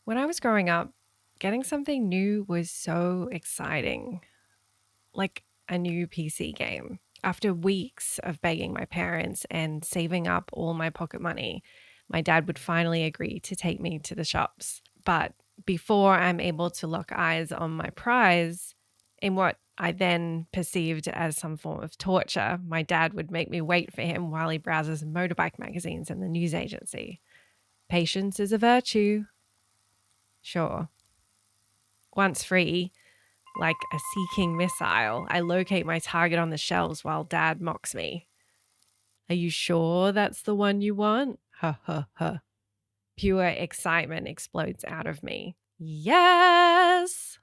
When I was growing up, getting something new was so exciting, like a new PC game. After weeks of begging my parents and saving up all my pocket money, my dad would finally agree to take me to the shops. But before I'm able to lock eyes on my prize, in what I then perceived as some form of torture, my dad would make me wait for him while he browses motorbike magazines and the news agency. Patience is a virtue. Sure. Once free, like a seeking missile, I locate my target on the shelves while dad mocks me. Are you sure that's the one you want? Ha ha ha. Pure excitement explodes out of me. Yes!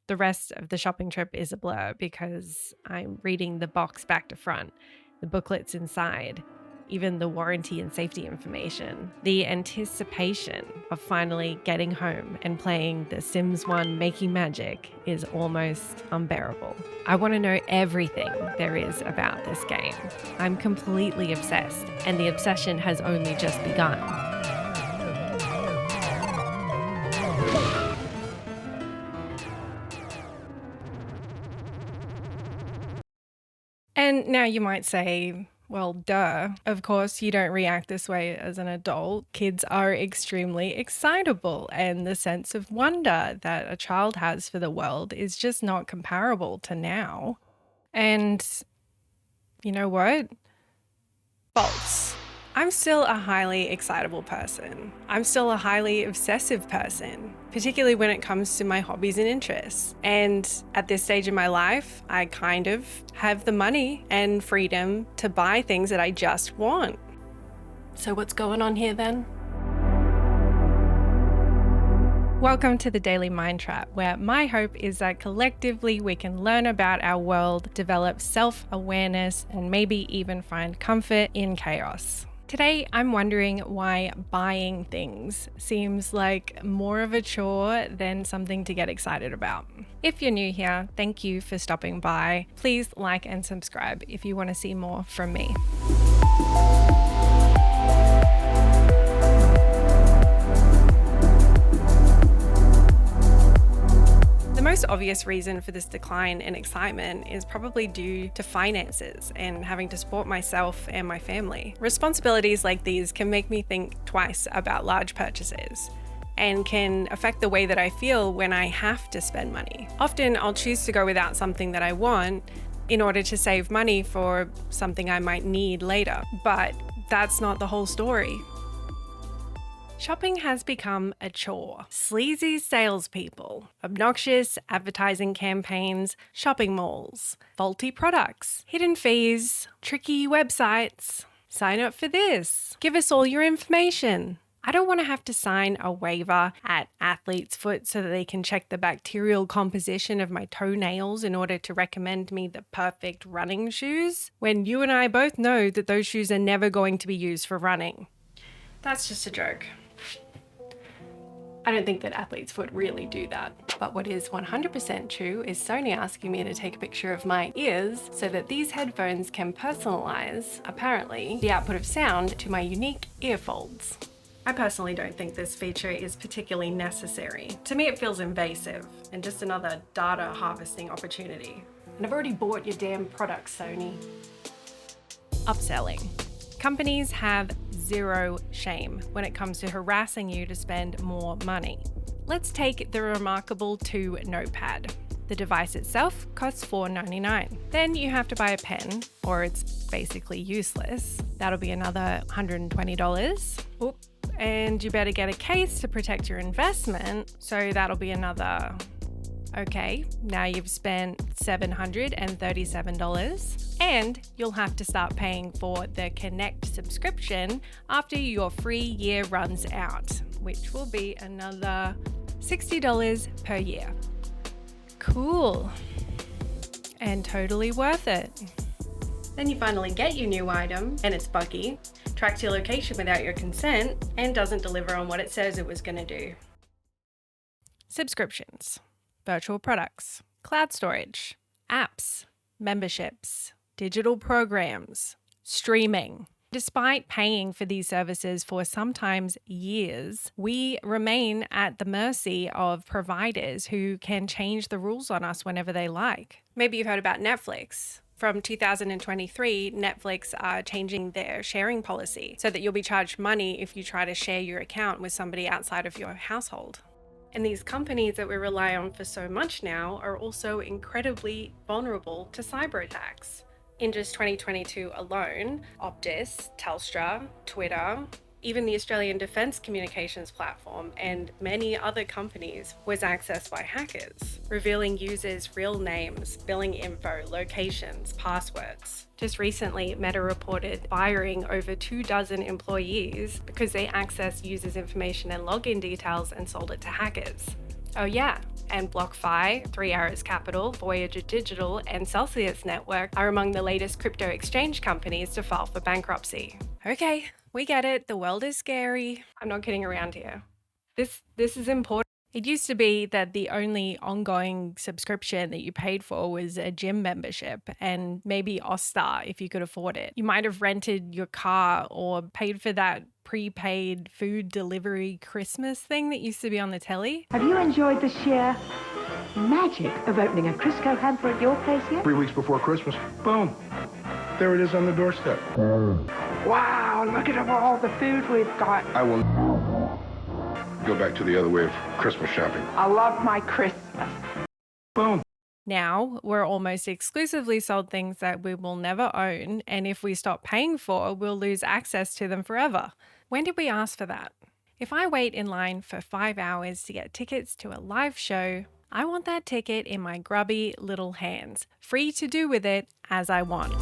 The rest of the shopping trip is a blur because I'm reading the box back to front, the booklets inside, even the warranty and safety information. The anticipation of finally getting home and playing The Sims 1 Making Magic is almost unbearable. I want to know everything there is about this game. I'm completely obsessed, and the obsession has only just begun. And now you might say, well, duh. Of course, you don't react this way as an adult. Kids are extremely excitable, and the sense of wonder that a child has for the world is just not comparable to now. And you know what? False. I'm still a highly excitable person. I'm still a highly obsessive person, particularly when it comes to my hobbies and interests. And at this stage in my life, I kind of have the money and freedom to buy things that I just want. So what's going on here then? Welcome to the Daily Mind Trap, where my hope is that collectively we can learn about our world, develop self-awareness, and maybe even find comfort in chaos. Today, I'm wondering why buying things seems like more of a chore than something to get excited about. If you're new here, thank you for stopping by. Please like and subscribe if you want to see more from me. The most obvious reason for this decline in excitement is probably due to finances and having to support myself and my family. Responsibilities like these can make me think twice about large purchases and can affect the way that I feel when I have to spend money. Often I'll choose to go without something that I want in order to save money for something I might need later. But that's not the whole story. Shopping has become a chore. Sleazy salespeople, obnoxious advertising campaigns, shopping malls, faulty products, hidden fees, tricky websites. Sign up for this. Give us all your information. I don't want to have to sign a waiver at Athlete's Foot so that they can check the bacterial composition of my toenails in order to recommend me the perfect running shoes, when you and I both know that those shoes are never going to be used for running. That's just a joke. I don't think that Athlete's Foot really do that. But what is 100% true is Sony asking me to take a picture of my ears so that these headphones can personalize, apparently, the output of sound to my unique ear folds. I personally don't think this feature is particularly necessary. To me, it feels invasive and just another data harvesting opportunity. And I've already bought your damn products, Sony. Upselling. Companies have zero shame when it comes to harassing you to spend more money. Let's take the remarkable 2 notepad. The device itself costs $4.99. Then you have to buy a pen, or it's basically useless. That'll be another $120. Oop. And you better get a case to protect your investment, so that'll be another. Okay, now you've spent $737, and you'll have to start paying for the Connect subscription after your free year runs out, which will be another $60 per year. Cool. And totally worth it. Then you finally get your new item, and it's buggy, tracks your location without your consent, and doesn't deliver on what it says it was going to do. Subscriptions. Virtual products, cloud storage, apps, memberships, digital programs, streaming. Despite paying for these services for sometimes years, we remain at the mercy of providers who can change the rules on us whenever they like. Maybe you've heard about Netflix. From 2023, Netflix are changing their sharing policy so that you'll be charged money if you try to share your account with somebody outside of your household. And these companies that we rely on for so much now are also incredibly vulnerable to cyber attacks. In just 2022 alone, Optus, Telstra, Twitter, even the Australian Defence Communications Platform and many other companies was accessed by hackers, revealing users' real names, billing info, locations, passwords. Just recently, Meta reported firing over 24 employees because they accessed users' information and login details and sold it to hackers. Oh yeah, and BlockFi, 3 Arrows Capital, Voyager Digital, and Celsius Network are among the latest crypto exchange companies to file for bankruptcy. Okay, we get it. The world is scary. I'm not kidding around here. This is important. It used to be that the only ongoing subscription that you paid for was a gym membership and maybe Ostar if you could afford it. You might have rented your car or paid for that prepaid food delivery Christmas thing that used to be on the telly. Have you enjoyed the sheer magic of opening a Crisco hamper at your place yet? 3 weeks before Christmas, boom, there it is on the doorstep. Wow, look at all the food we've got. I will go back to the other way of Christmas shopping. I love my Christmas. Boom. Now, we're almost exclusively sold things that we will never own, and if we stop paying for, we'll lose access to them forever. When did we ask for that? If I wait in line for 5 hours to get tickets to a live show, I want that ticket in my grubby little hands, free to do with it as I want.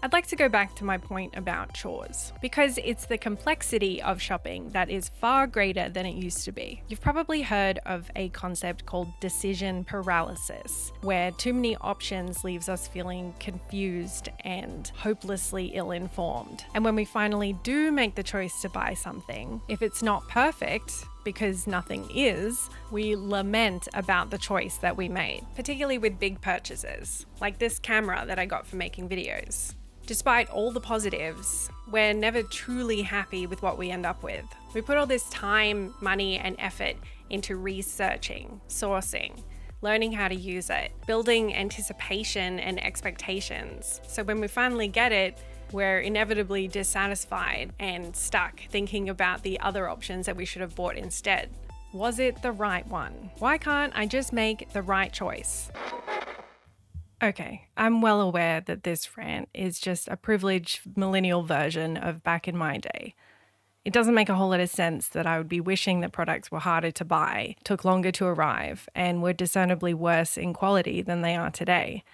I'd like to go back to my point about chores, because it's the complexity of shopping that is far greater than it used to be. You've probably heard of a concept called decision paralysis, where too many options leaves us feeling confused and hopelessly ill-informed. And when we finally do make the choice to buy something, if it's not perfect, because nothing is, we lament about the choice that we made, particularly with big purchases, like this camera that I got for making videos. Despite all the positives, we're never truly happy with what we end up with. We put all this time, money, and effort into researching, sourcing, learning how to use it, building anticipation and expectations. So when we finally get it, we're inevitably dissatisfied and stuck thinking about the other options that we should have bought instead. Was it the right one? Why can't I just make the right choice? Okay, I'm well aware that this rant is just a privileged millennial version of back in my day. It doesn't make a whole lot of sense that I would be wishing that products were harder to buy, took longer to arrive, and were discernibly worse in quality than they are today.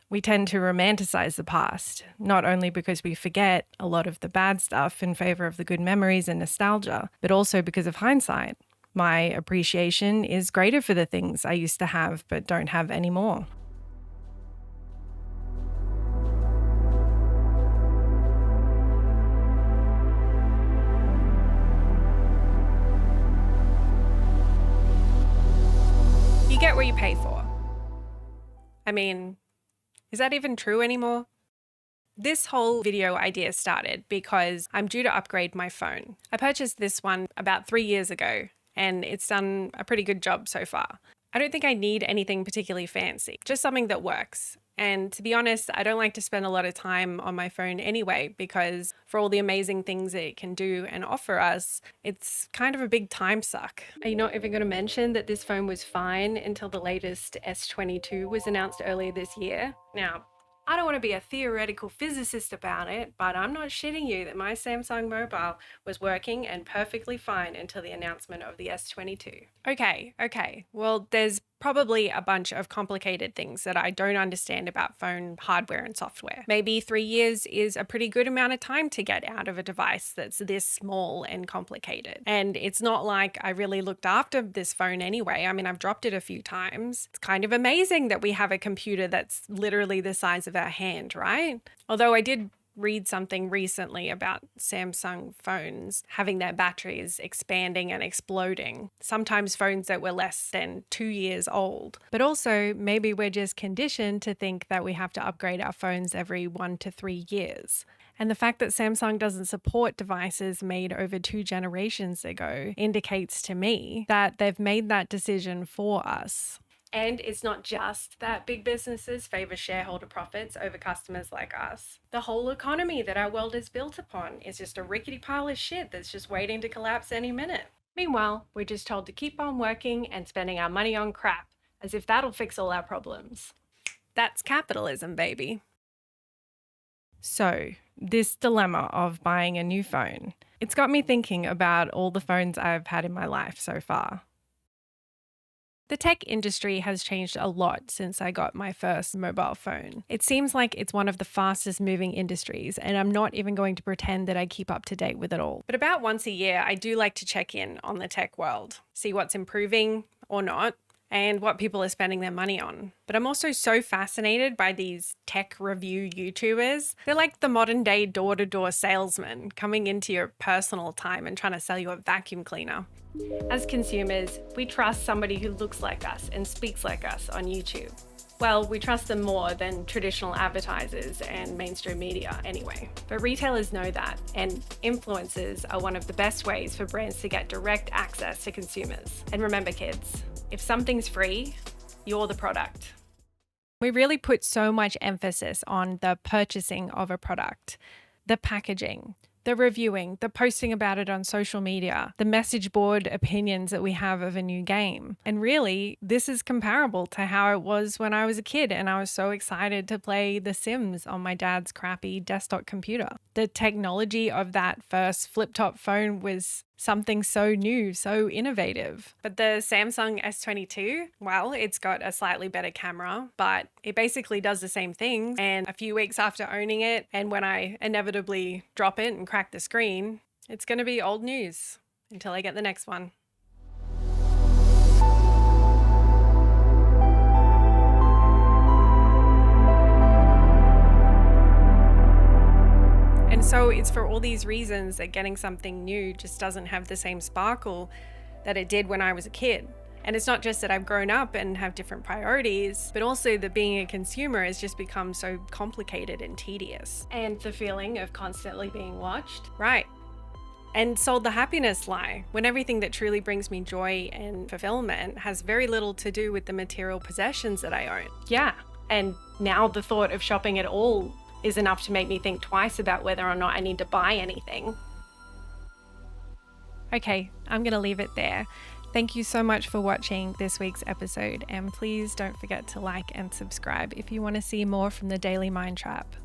We tend to romanticize the past, not only because we forget a lot of the bad stuff in favor of the good memories and nostalgia, but also because of hindsight. My appreciation is greater for the things I used to have but don't have anymore. You get what you pay for. I mean, is that even true anymore? This whole video idea started because I'm due to upgrade my phone. I purchased this one about 3 years ago, and it's done a pretty good job so far. I don't think I need anything particularly fancy, just something that works. And to be honest, I don't like to spend a lot of time on my phone anyway, because for all the amazing things that it can do and offer us, it's kind of a big time suck. Are you not even going to mention that this phone was fine until the latest S22 was announced earlier this year? Now, I don't want to be a theoretical physicist about it, but I'm not shitting you that my Samsung mobile was working and perfectly fine until the announcement of the S22. Okay. Well, there's probably a bunch of complicated things that I don't understand about phone hardware and software. Maybe 3 years is a pretty good amount of time to get out of a device that's this small and complicated. And it's not like I really looked after this phone anyway. I mean, I've dropped it a few times. It's kind of amazing that we have a computer that's literally the size of our hand, right? Although I did read something recently about Samsung phones having their batteries expanding and exploding, sometimes phones that were less than 2 years old. But also, maybe we're just conditioned to think that we have to upgrade our phones every 1 to 3 years. And the fact that Samsung doesn't support devices made over 2 generations ago indicates to me that they've made that decision for us. And it's not just that big businesses favor shareholder profits over customers like us. The whole economy that our world is built upon is just a rickety pile of shit that's just waiting to collapse any minute. Meanwhile, we're just told to keep on working and spending our money on crap, as if that'll fix all our problems. That's capitalism, baby. So, this dilemma of buying a new phone, it's got me thinking about all the phones I've had in my life so far. The tech industry has changed a lot since I got my first mobile phone. It seems like it's one of the fastest moving industries, and I'm not even going to pretend that I keep up to date with it all. But about once a year, I do like to check in on the tech world, see what's improving or not, and what people are spending their money on. But I'm also so fascinated by these tech review YouTubers. They're like the modern day door-to-door salesman coming into your personal time and trying to sell you a vacuum cleaner. As consumers, we trust somebody who looks like us and speaks like us on YouTube. Well, we trust them more than traditional advertisers and mainstream media anyway. But retailers know that, and influencers are one of the best ways for brands to get direct access to consumers. And remember, kids, if something's free, you're the product. We really put so much emphasis on the purchasing of a product, the packaging, the reviewing, the posting about it on social media, the message board opinions that we have of a new game. And really, this is comparable to how it was when I was a kid and I was so excited to play The Sims on my dad's crappy desktop computer. The technology of that first flip-top phone was something so new, so innovative. But the Samsung S22, well, it's got a slightly better camera, but it basically does the same thing. And a few weeks after owning it, and when I inevitably drop it and crack the screen, it's going to be old news until I get the next one. And so it's for all these reasons that getting something new just doesn't have the same sparkle that it did when I was a kid. And it's not just that I've grown up and have different priorities, but also that being a consumer has just become so complicated and tedious. And the feeling of constantly being watched. Right. And sold the happiness lie, when everything that truly brings me joy and fulfillment has very little to do with the material possessions that I own. Yeah. And now the thought of shopping at all is enough to make me think twice about whether or not I need to buy anything. Okay, I'm going to leave it there. Thank you so much for watching this week's episode, and please don't forget to like and subscribe if you want to see more from the Daily Mind Trap.